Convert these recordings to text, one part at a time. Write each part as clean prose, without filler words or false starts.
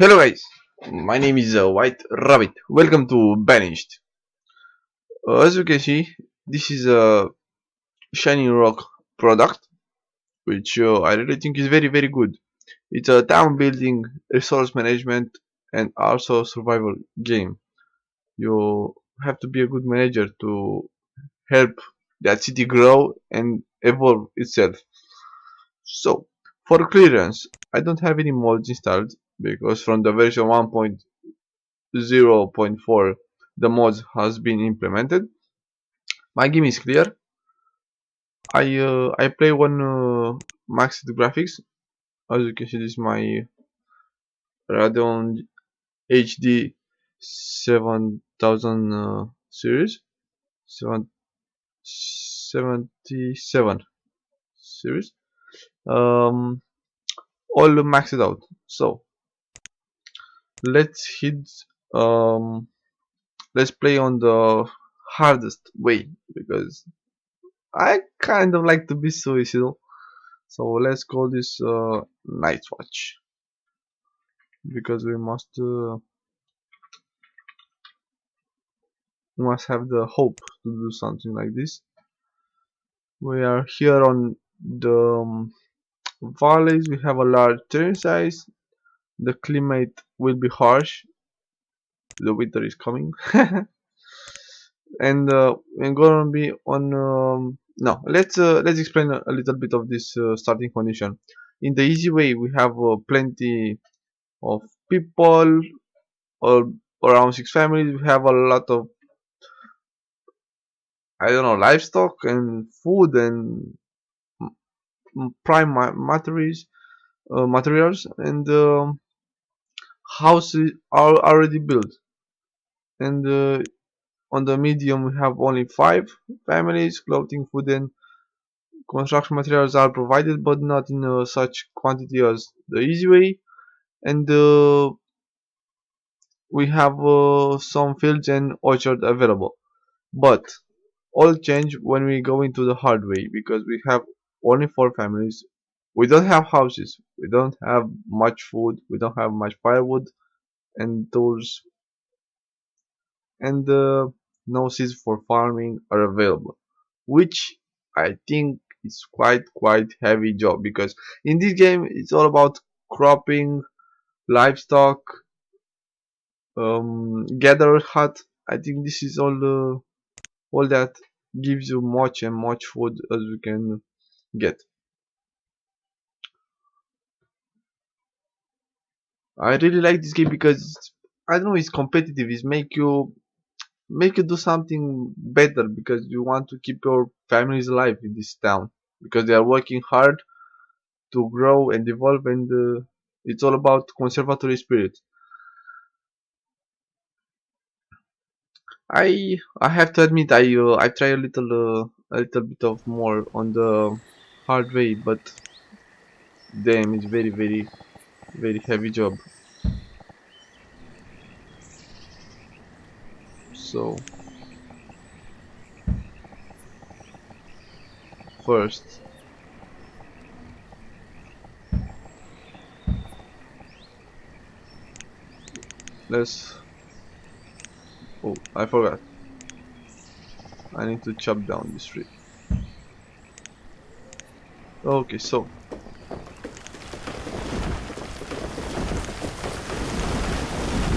Hello guys, my name is White Rabbit. Welcome to Banished. As you can see, this is a shiny rock product, which I really think is very good. It's a town building, resource management, and also survival game. You have to be a good manager to help that city grow and evolve itself. So, for clearance, I don't have any mods installed because from the version 1.0.4 the mods has been implemented. My game is clear. I play one maxed graphics. As you can see, this is my Radeon HD 7000 series, 77 series. Um, all maxed out. So let's hit. Um, let's play on the hardest way because I kind of like to be suicidal. So let's call this Night Watch because we must have the hope to do something like this. We are here on the valleys. We have a large terrain size. The climate will be harsh. The winter is coming, and we're gonna be on. No, let's explain a little bit of this starting condition. In the easy way, we have plenty of people, or around 6 families. We have a lot of, I don't know, livestock and food and prime materials, and houses are already built. And on the medium, we have only 5 families. Clothing, food, and construction materials are provided, but not in such quantity as the easy way. And we have some fields and orchard available. But all change when we go into the hard way because we have only 4 families. We don't have houses, we don't have much food, we don't have much firewood and tools, and no seeds for farming are available, which I think is quite heavy job because in this game it's all about cropping, livestock, gather hut. I think this is all that gives you much and much food as you can get. I really like this game because I don't know, it's competitive. It's make you do something better because you want to keep your families alive in this town because they are working hard to grow and evolve, and it's all about conservatory spirit. I have to admit I try a little bit of more on the hard way, but damn, it's very heavy job. So first, let's. Oh, I forgot. I need to chop down this tree. Okay, so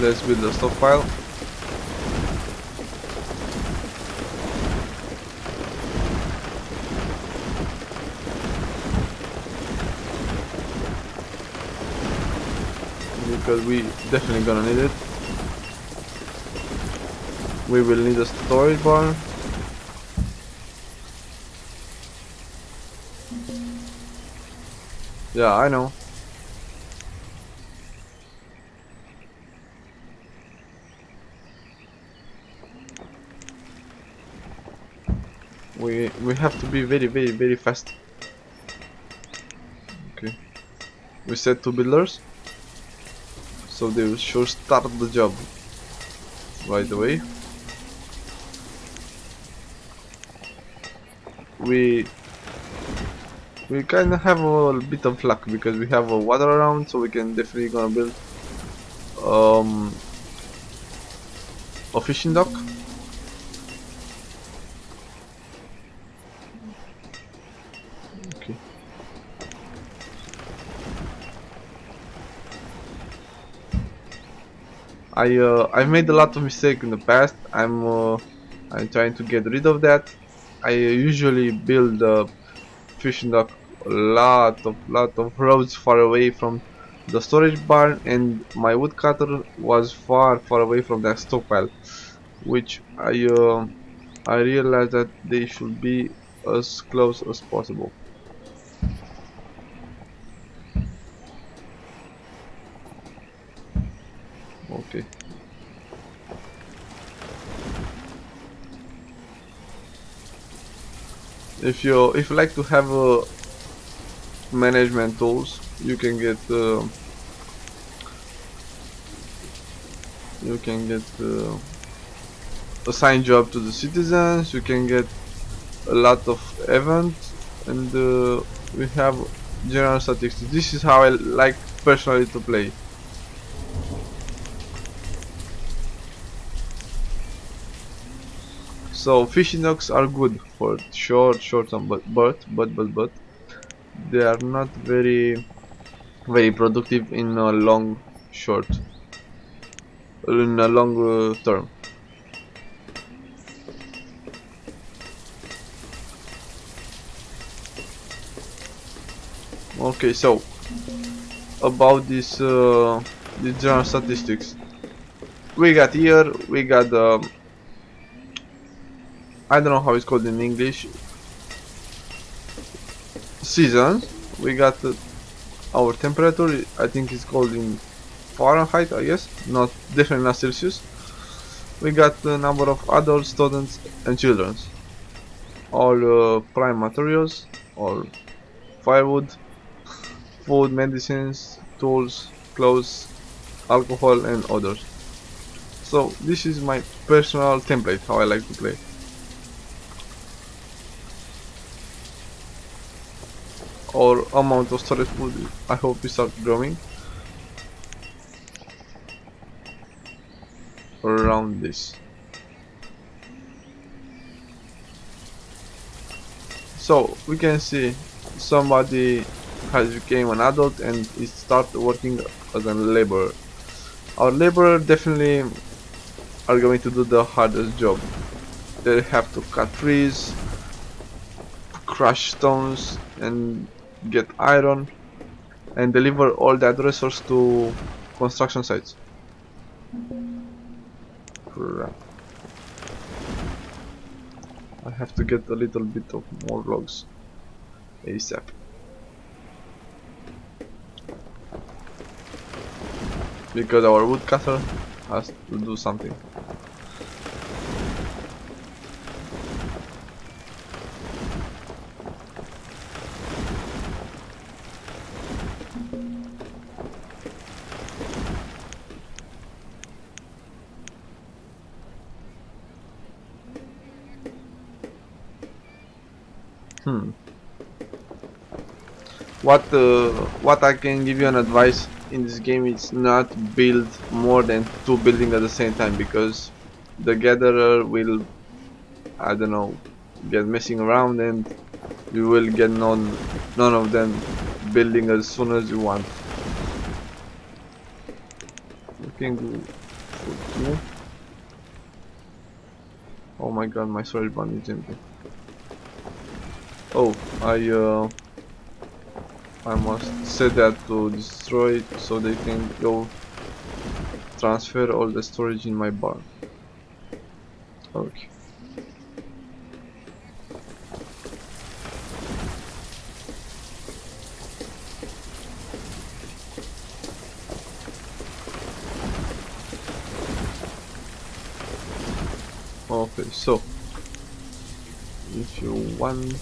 let's build a stockpile. Because we definitely gonna need it. We will need a storage barn. Yeah, I know. We have to be very fast. Okay. We set 2 builders, so they will sure start the job right away. We kind of have a bit of luck because we have water around, so we can definitely gonna build um, a fishing dock. Okay. I've made a lot of mistakes in the past. I'm trying to get rid of that. I usually build a fishing dock a lot of roads far away from the storage barn, and my woodcutter was far away from that stockpile, which I realized that they should be as close as possible. Okay. If you like to have management tools, you can get assign job to the citizens. You can get a lot of events, and we have general statistics. This is how I like personally to play. So fishing docks are good for short term, but they are not very productive in a long term. Okay, so about this general statistics, we got I don't know how it's called in English, seasons. We got our temperature. I think it's called in Fahrenheit, I guess, not definitely not Celsius. We got the number of adults, students, and children. All prime materials, all firewood, food, medicines, tools, clothes, alcohol, and others. So this is my personal template how I like to play. Our amount of storage food, I hope we start growing around this. So we can see somebody has become an adult and is start working as a laborer. Our laborer definitely are going to do the hardest job. They have to cut trees, crush stones, and get iron, and deliver all that resource to construction sites. Crap. I have to get a little bit of more logs ASAP. Because our woodcutter has to do something. What I can give you an advice in this game is not build more than 2 buildings at the same time, because the gatherer will, I don't know, get messing around, and you will get none of them building as soon as you want. You can go for 2. Oh my god, my storage bond is empty. Oh, I must set that to destroy it so they can go transfer all the storage in my barn. Okay. Okay, so if you want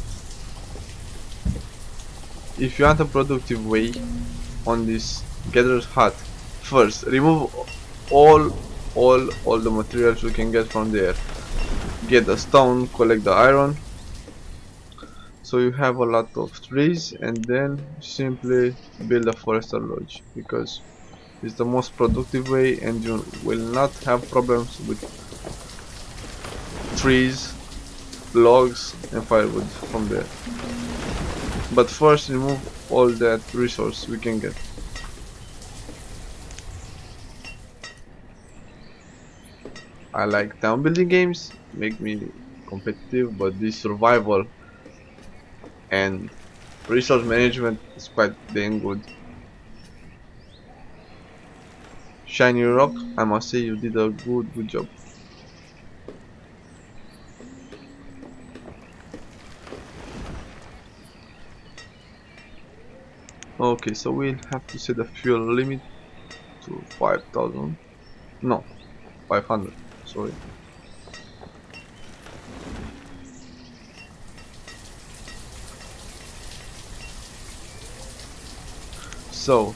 a productive way on this gatherer's hut, first remove all all the materials you can get from there. Get the stone, collect the iron, so you have a lot of trees, and then simply build a forester lodge, because is the most productive way, and you will not have problems with trees, logs and firewood from there. But first remove all that resource we can get. I like town building games, make me competitive, but this survival and resource management is quite dang good. Shiny Rock, I must say you did a good job. Okay, so we'll have to set the fuel limit to 5,000. No, 500. Sorry. So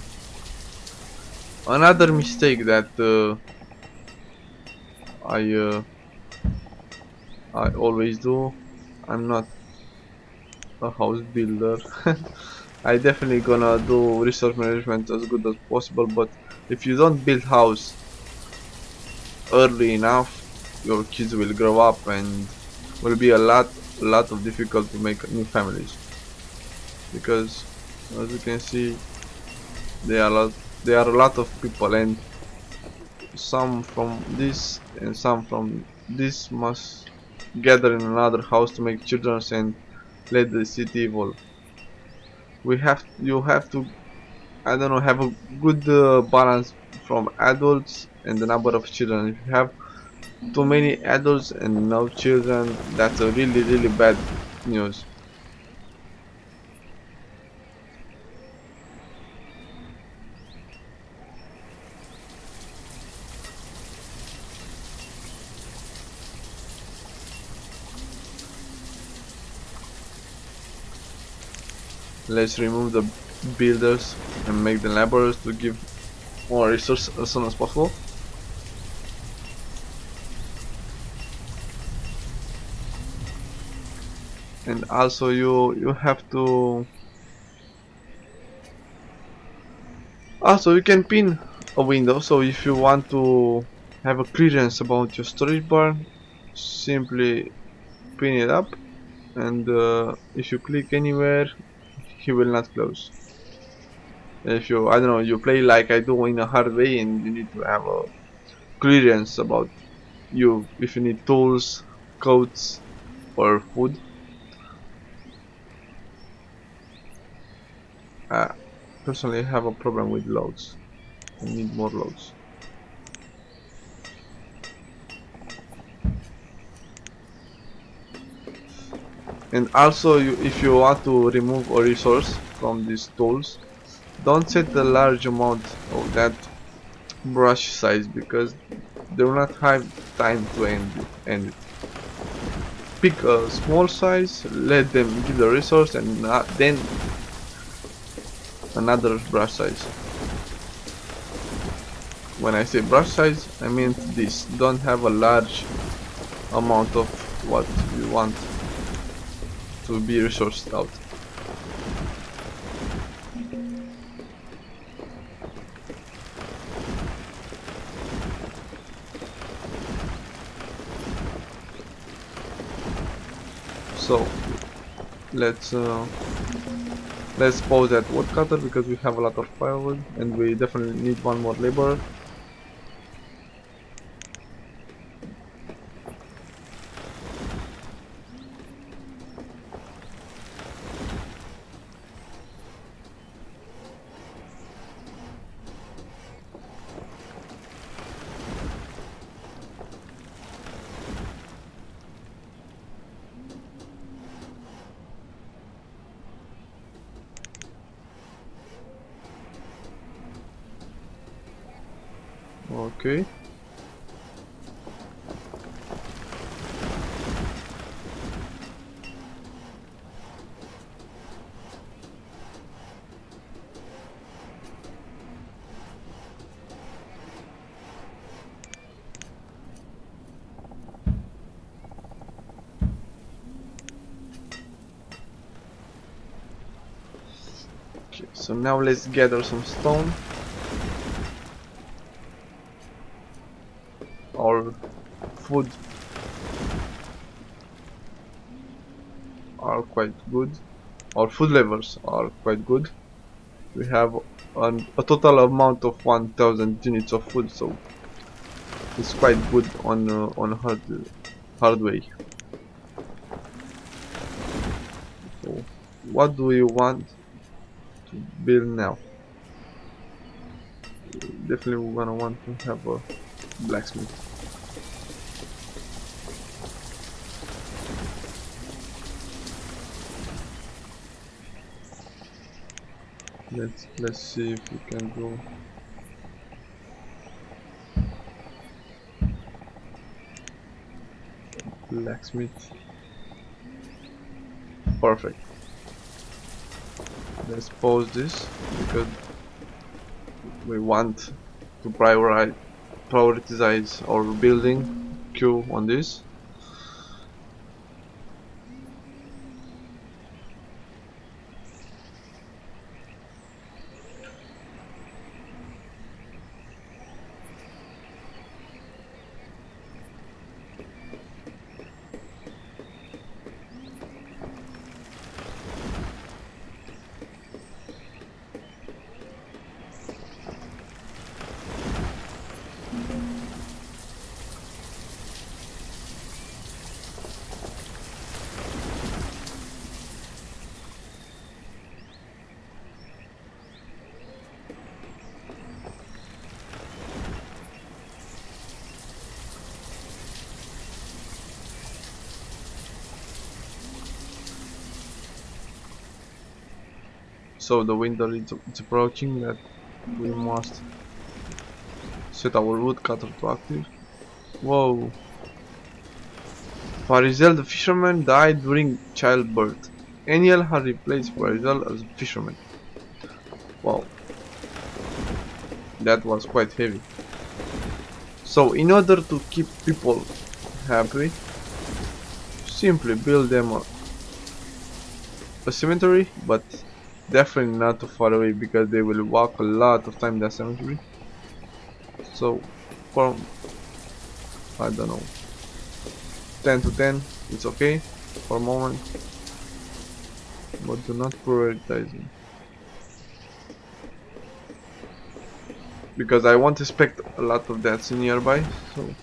another mistake that I always do. I'm not a house builder. I definitely gonna do resource management as good as possible, but if you don't build house early enough, your kids will grow up and will be a lot of difficult to make new families, because as you can see there are a lot of people, and some from this and some from this must gather in another house to make children and let the city evolve. You have to, I don't know, have a good balance from adults and the number of children. If you have too many adults and no children, that's a really bad news. Let's remove the builders and make the laborers to give more resources as soon as possible. And also you have to, also you can pin a window, so if you want to have a clearance about your storage bar, simply pin it up, and if you click anywhere he will not close. If you, I don't know, you play like I do in a hard way and you need to have a clearance about you, if you need tools, coats or food. I personally have a problem with loads. I need more loads. And also if you want to remove a resource from these tools, don't set the large amount of that brush size, because they will not have time to end it. Pick a small size, let them give the resource, and then another brush size. When I say brush size, I mean this. Don't have a large amount of what you want to be resourced out. So let's pause that woodcutter because we have a lot of firewood and we definitely need one more laborer. Okay. Okay, so now let's gather some stone. our food are quite good. Our food levels are quite good. We have a total amount of 1000 units of food, so it's quite good on hard way. So what do we want to build now? Definitely we're gonna want to have a blacksmith. Let's see if we can do blacksmith. Perfect. Let's pause this because we want to prioritize our building queue on this. So the winter is approaching, that we must set our woodcutter to active. Whoa. Farizel the fisherman died during childbirth. Eniel had replaced Farizel as a fisherman. Wow. That was quite heavy. So in order to keep people happy, simply build them a cemetery, but definitely not too far away because they will walk a lot of time in that cemetery. So from, I don't know, 10 to 10 it's okay for a moment, but do not prioritize it because I won't expect a lot of deaths nearby. So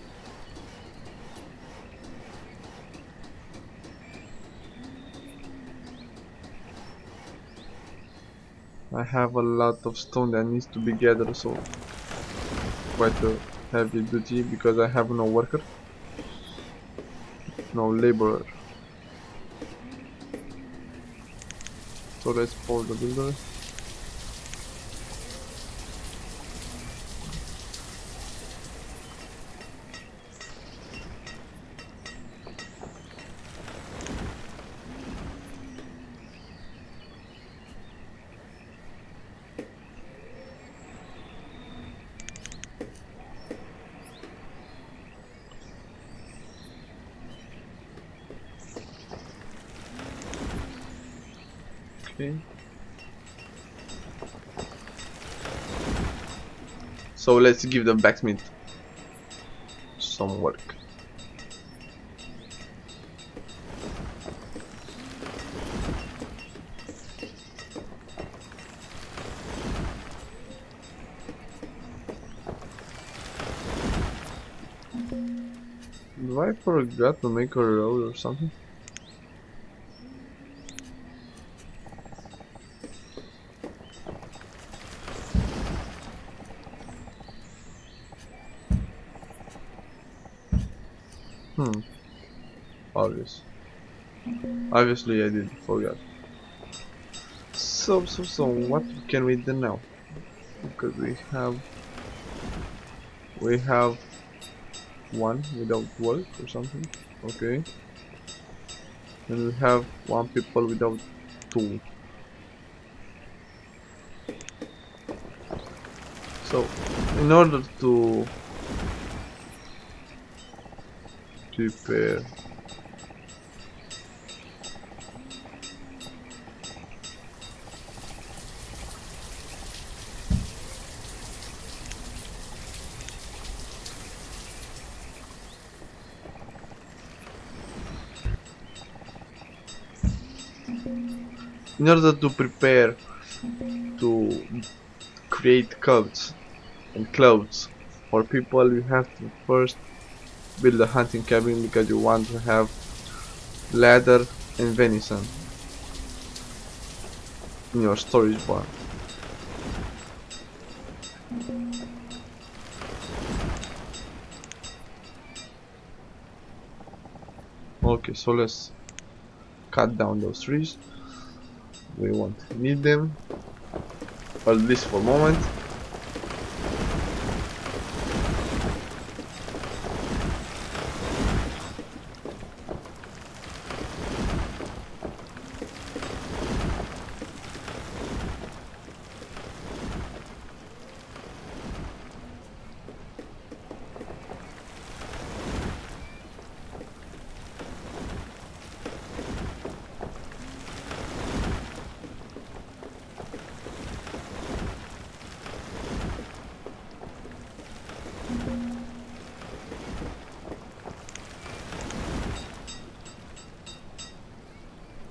I have a lot of stone that needs to be gathered, so quite a heavy duty because I have no worker, no laborer. So let's pause the builder. Okay. So let's give the blacksmith some work. Do I forgot to make a road or something? Obviously I did forget. So what can we do now? Because we have one without work or something. Okay. And we have one people without two. So in order to prepare In order to prepare to create coats and clothes for people, you have to first build a hunting cabin because you want to have leather and venison in your storage bar. Okay, so let's cut down those trees. We won't need them, or at least for a moment.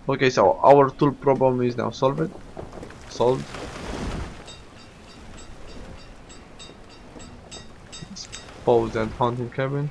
Okay, so our tool problem is now solved. Pause and hunting cabin.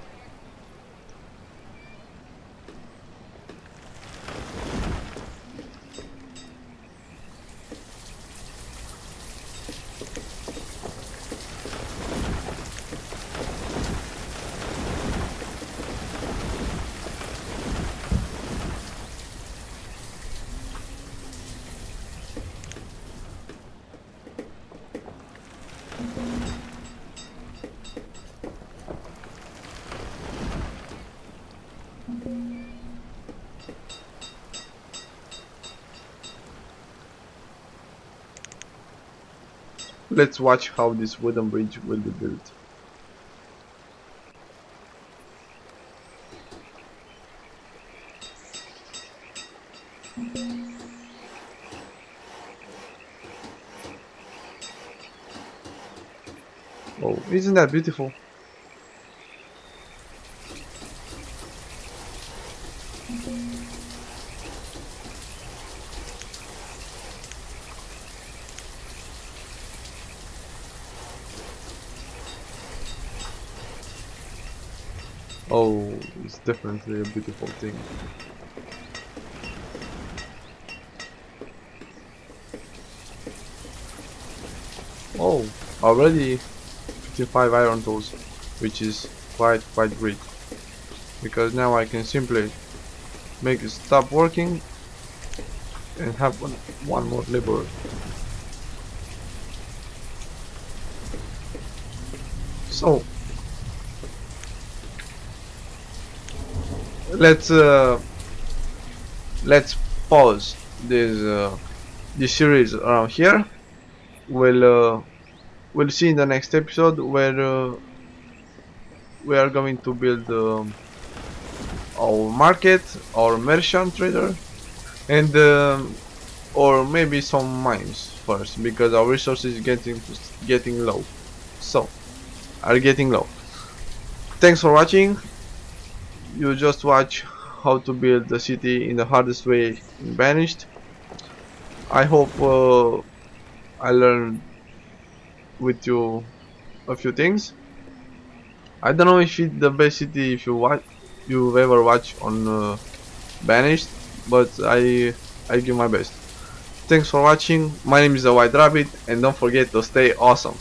Let's watch how this wooden bridge will be built. Oh, isn't that beautiful? Oh, it's definitely a beautiful thing. Oh, already 55 iron tools, which is quite great. Because now I can simply make it stop working and have one more laborer. So let's pause this series around here. We'll see in the next episode where we are going to build our market, our merchant trader, and or maybe some mines first, because our resources getting low. So are getting low. Thanks for watching. You just watch how to build the city in the hardest way in Banished. I hope I learned with you a few things. I don't know if it's the best city if you've ever watched on Banished, but I give my best. Thanks for watching. My name is ZaWhiteRabbit, and don't forget to stay awesome.